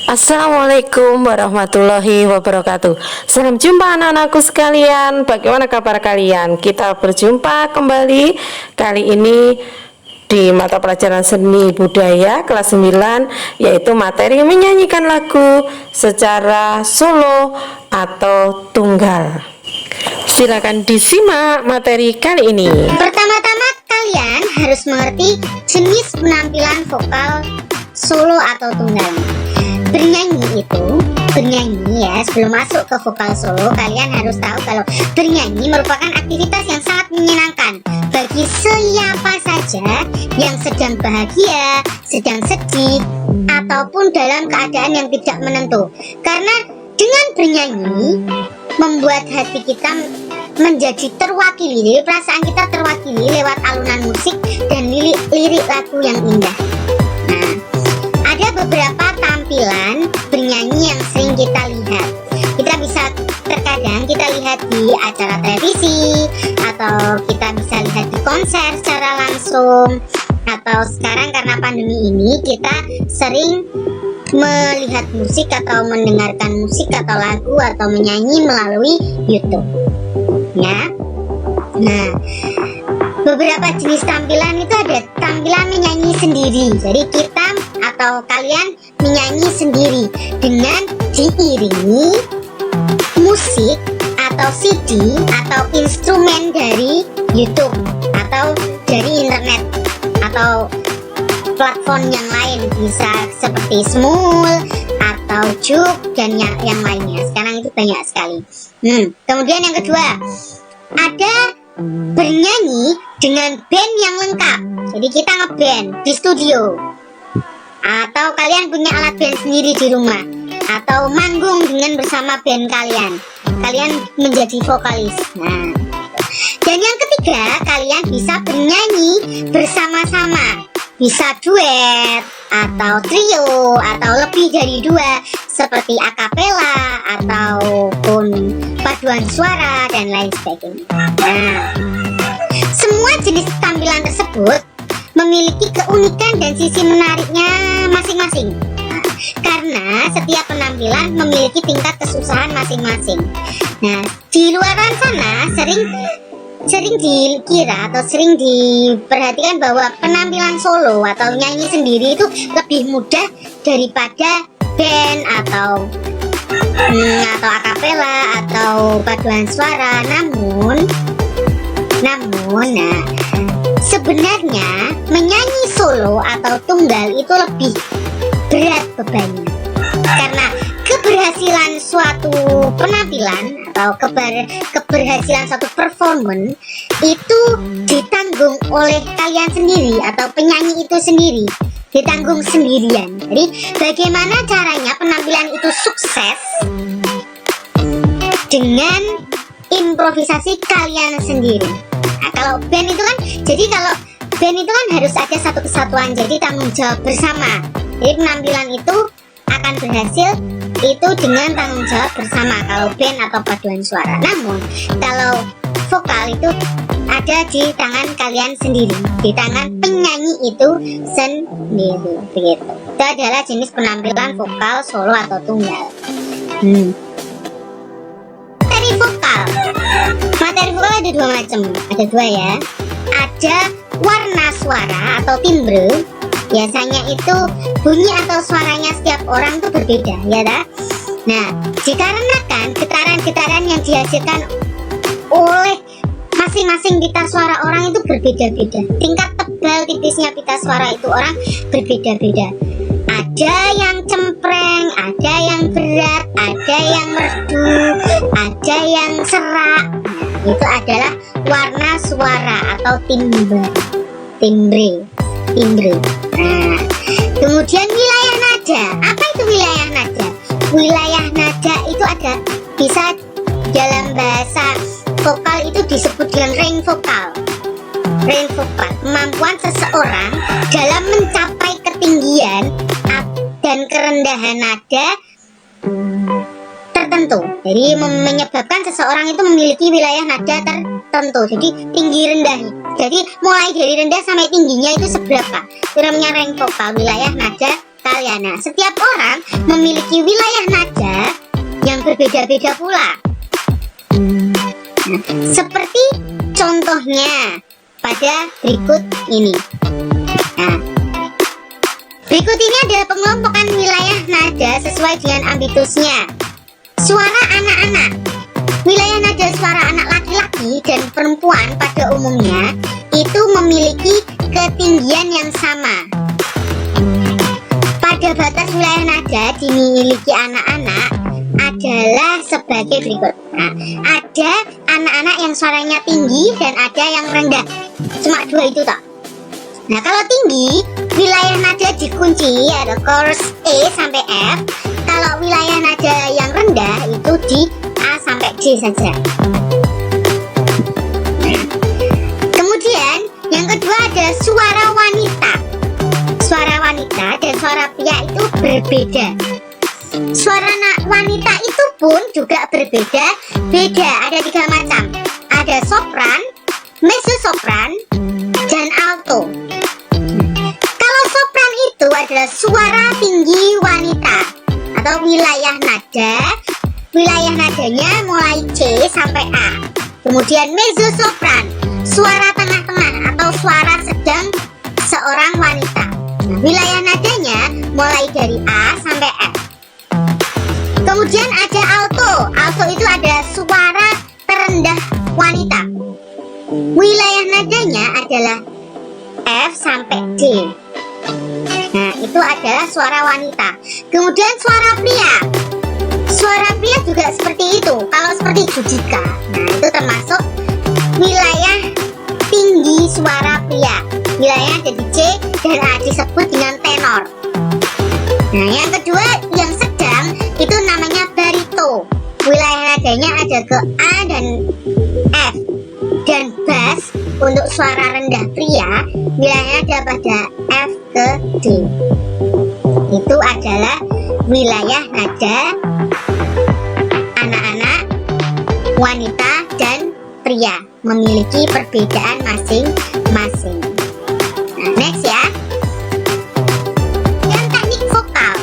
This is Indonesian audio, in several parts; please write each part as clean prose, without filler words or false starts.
Assalamualaikum warahmatullahi wabarakatuh. Salam jumpa anak-anakku sekalian. Bagaimana kabar kalian? Kita berjumpa kembali kali ini di mata pelajaran seni budaya kelas 9, yaitu materi menyanyikan lagu secara solo atau tunggal. Silakan disimak materi kali ini. Pertama-tama kalian harus mengerti jenis penampilan vokal solo atau tunggal. Bernyanyi ya, sebelum masuk ke vokal solo kalian harus tahu kalau bernyanyi merupakan aktivitas yang sangat menyenangkan bagi siapa saja yang sedang bahagia, sedang sedih, ataupun dalam keadaan yang tidak menentu. Karena dengan bernyanyi membuat hati kita menjadi terwakili, jadi perasaan kita terwakili lewat alunan musik dan lirik lagu yang indah. Nah, ada beberapa tampilan bernyanyi yang sering kita lihat. Kita bisa terkadang kita lihat di acara televisi, atau kita bisa lihat di konser secara langsung, atau sekarang karena pandemi ini kita sering melihat musik atau mendengarkan musik atau lagu atau menyanyi melalui YouTube. Ya. Nah, beberapa jenis tampilan itu ada tampilan menyanyi sendiri. Jadi kita atau kalian menyanyi sendiri dengan diiringi musik atau CD atau instrumen dari YouTube atau dari internet atau platform yang lain, bisa seperti Smule atau Juk dan yang lainnya. Sekarang itu banyak sekali. Kemudian yang kedua, ada bernyanyi dengan band yang lengkap. Jadi kita ngeband di studio, atau kalian punya alat band sendiri di rumah, atau manggung dengan bersama band kalian menjadi vokalis. Nah, dan yang ketiga, kalian bisa bernyanyi bersama-sama, bisa duet atau trio atau lebih dari dua, seperti akapela ataupun paduan suara dan lain sebagainya. Nah, semua jenis tampilan tersebut memiliki keunikan dan sisi menariknya masing-masing. Karena setiap penampilan memiliki tingkat kesusahan masing-masing. Nah, di luaran sana sering dikira atau sering diperhatikan bahwa penampilan solo atau nyanyi sendiri itu lebih mudah daripada band atau akapela atau paduan suara. Namun nah, sebenarnya menyanyi solo atau tunggal itu lebih berat bebannya, karena keberhasilan suatu penampilan atau keberhasilan suatu performance itu ditanggung oleh kalian sendiri atau penyanyi itu sendiri, ditanggung sendirian. Jadi bagaimana caranya penampilan itu sukses? Dengan improvisasi kalian sendiri. Nah, kalau band itu kan harus ada satu kesatuan, jadi tanggung jawab bersama. Jadi penampilan itu akan berhasil itu dengan tanggung jawab bersama kalau band atau paduan suara. Namun kalau vokal itu ada di tangan kalian sendiri, di tangan penyanyi itu sendiri, begitu. Itu adalah jenis penampilan vokal solo atau tunggal. Materi vokal ada dua macam, ada dua ya. Ada warna suara atau timbre. Biasanya itu bunyi atau suaranya setiap orang itu berbeda, ya tak? Nah, dikarenakan getaran-getaran yang dihasilkan oleh masing-masing pita suara orang itu berbeda-beda. Tingkat tebal tipisnya pita suara itu orang berbeda-beda. Ada yang cempreng, ada yang berat, ada yang merdu, ada yang serak. Itu adalah warna suara atau timbre. Nah, kemudian wilayah nada. Apa itu wilayah nada? Wilayah nada itu ada, bisa dalam bahasa vokal itu disebut dengan range vokal. Range vokal, kemampuan seseorang dalam mencapai ketinggian dan kerendahan nada tertentu. Jadi menyebabkan seseorang itu memiliki wilayah nada tertentu. Jadi tinggi rendah. Jadi mulai dari rendah sampai tingginya itu seberapa? Itu namanya range vokal, wilayah nada kalian. Nah, setiap orang memiliki wilayah nada yang berbeda-beda pula. Nah, seperti contohnya pada berikut ini. Nah, berikut ini adalah pengelompokan wilayah nada sesuai dengan ambitusnya. Suara anak-anak. Wilayah nada suara anak laki-laki dan perempuan pada umumnya itu memiliki ketinggian yang sama. Pada batas wilayah nada dimiliki anak-anak adalah sebagai berikut. Nah, ada anak-anak yang suaranya tinggi dan ada yang rendah. Cuma dua itu toh. Nah, kalau tinggi, wilayah nada dikunci, ada chorus E sampai F. Kalau wilayah nada yang rendah itu di A sampai D saja. Kemudian yang kedua ada suara wanita. Suara wanita dan suara pria itu berbeda. Suara wanita itu pun juga berbeda-beda. Ada 3 macam. Ada sopran, mezzo-sopran, dan alto. Kalau sopran itu adalah suara tinggi wanita atau wilayah nada. Wilayah nadanya mulai C sampai A. Kemudian mezzo-sopran, suara tengah-tengah atau suara sedang seorang wanita. Nah, wilayah nadanya mulai dari A sampai F. Kemudian ada alto. Alto itu ada suara terendah wanita. Wilayah nadanya adalah F sampai D. Nah, itu adalah suara wanita. Kemudian suara pria. Suara pria juga seperti itu. Kalau seperti Judika, nah itu termasuk wilayah tinggi suara pria. Wilayah ada di C dan A, disebut dengan tenor. Nah, yang kedua yang sedang itu namanya barito. Wilayah nadanya ada ke A dan F. Dan bass untuk suara rendah pria wilayahnya ada pada F ke D. Itu adalah wilayah nada anak-anak, wanita, dan pria memiliki perbedaan masing-masing. Nah, next ya. Yang teknik vokal.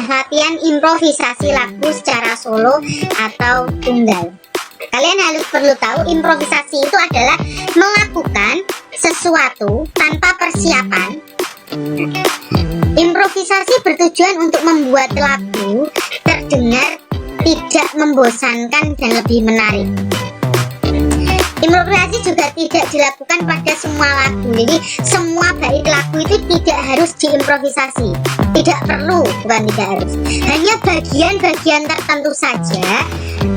Latihan improvisasi lagu secara solo atau tunggal. Kalian harus perlu tahu improvisasi itu adalah melakukan sesuatu tanpa persiapan. Improvisasi bertujuan untuk membuat lagu terdengar tidak membosankan dan lebih menarik. Improvisasi juga tidak dilakukan pada semua lagu. Jadi semua bait lagu itu tidak harus diimprovisasi. Tidak perlu, bukan tidak harus. Hanya bagian-bagian tertentu saja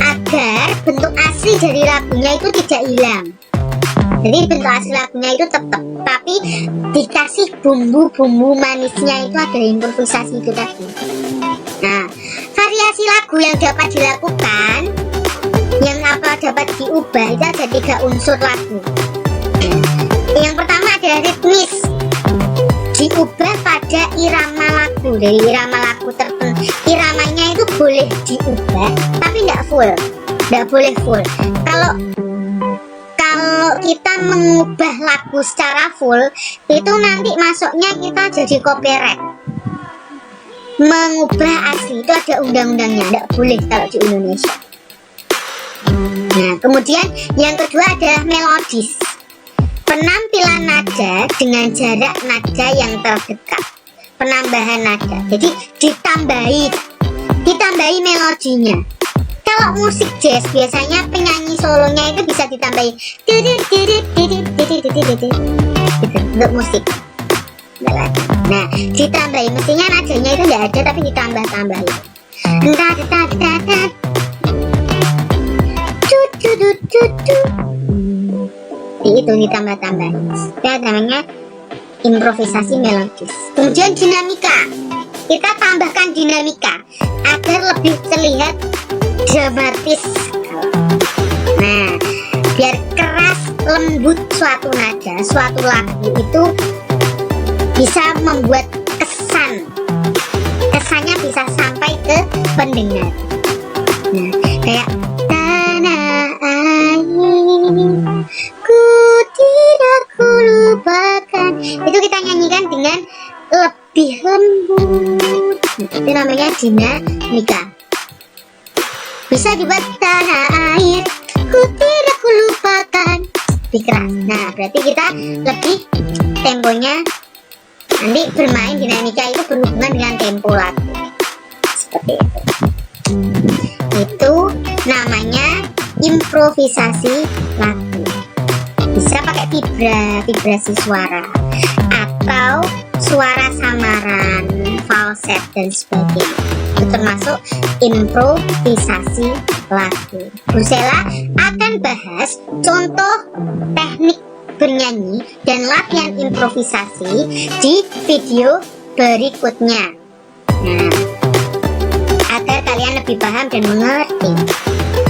agar bentuk asli dari lagunya itu tidak hilang. Jadi bentuk asli lagunya itu tetap, tapi dikasih bumbu-bumbu manisnya itu ada improvisasi itu tadi. Nah, variasi lagu yang dapat dilakukan, yang apa dapat diubah itu ada 3 unsur lagu. Yang pertama ada ritmis, diubah pada irama lagu. Dari irama lagu tertentu, iramanya itu boleh diubah tapi tidak full, tidak boleh full. Kalau kita mengubah lagu secara full, itu nanti masuknya kita jadi copyright. Mengubah asli itu ada undang-undangnya, tidak boleh kalau di Indonesia. Nah, kemudian yang kedua adalah melodis. Penampilan nada dengan jarak nada yang terdekat. Penambahan nada. Jadi ditambahi melodinya. Kalau musik jazz biasanya penyanyi solonya itu bisa ditambahi gitu, untuk musik. Nah, ditambahi mestinya nadanya itu nggak ada tapi ditambah-tambahi. Itu ditambah-tambahi. Itu namanya improvisasi melodis. Kemudian dinamika. Kita tambahkan dinamika agar lebih terlihat dramatis. Nah, biar keras lembut suatu nada, suatu lagu itu bisa membuat kesannya bisa sampai ke pendengar. Nah, kayak tanah air ku tidak kulupakan, itu kita nyanyikan dengan lebih lembut. Itu namanya dinamika. Bisa dibuat tanah air ku tidak kulupakan, lebih keras. Nah, berarti kita lebih temponya nanti bermain dinamika itu berhubungan dengan tempo lagu, seperti itu. Itu namanya improvisasi lagu. Bisa pakai vibrasi suara atau suara samaran, falset dan sebagainya. Itu termasuk improvisasi lagu. Bursela akan bahas contoh teknik bernyanyi dan latihan improvisasi di video berikutnya. Nah, agar kalian lebih paham dan mengerti.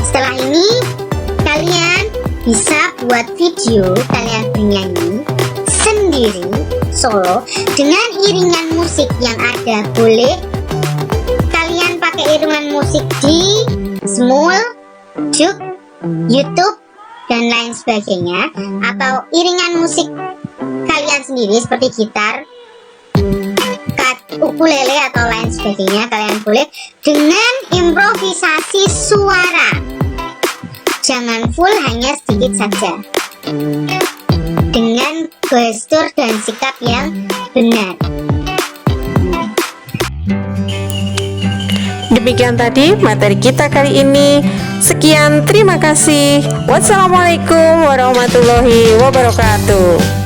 Setelah ini kalian bisa buat video kalian bernyanyi sendiri solo dengan iringan musik yang ada. Boleh kalian pakai iringan musik di Smule, Juk, YouTube dan lain sebagainya, atau iringan musik kalian sendiri seperti gitar, ukulele atau lain sebagainya. Kalian boleh dengan improvisasi suara, jangan full, hanya sedikit saja, dengan gestur dan sikap yang benar. Demikian tadi materi kita kali ini. Sekian, terima kasih. Wassalamualaikum warahmatullahi wabarakatuh.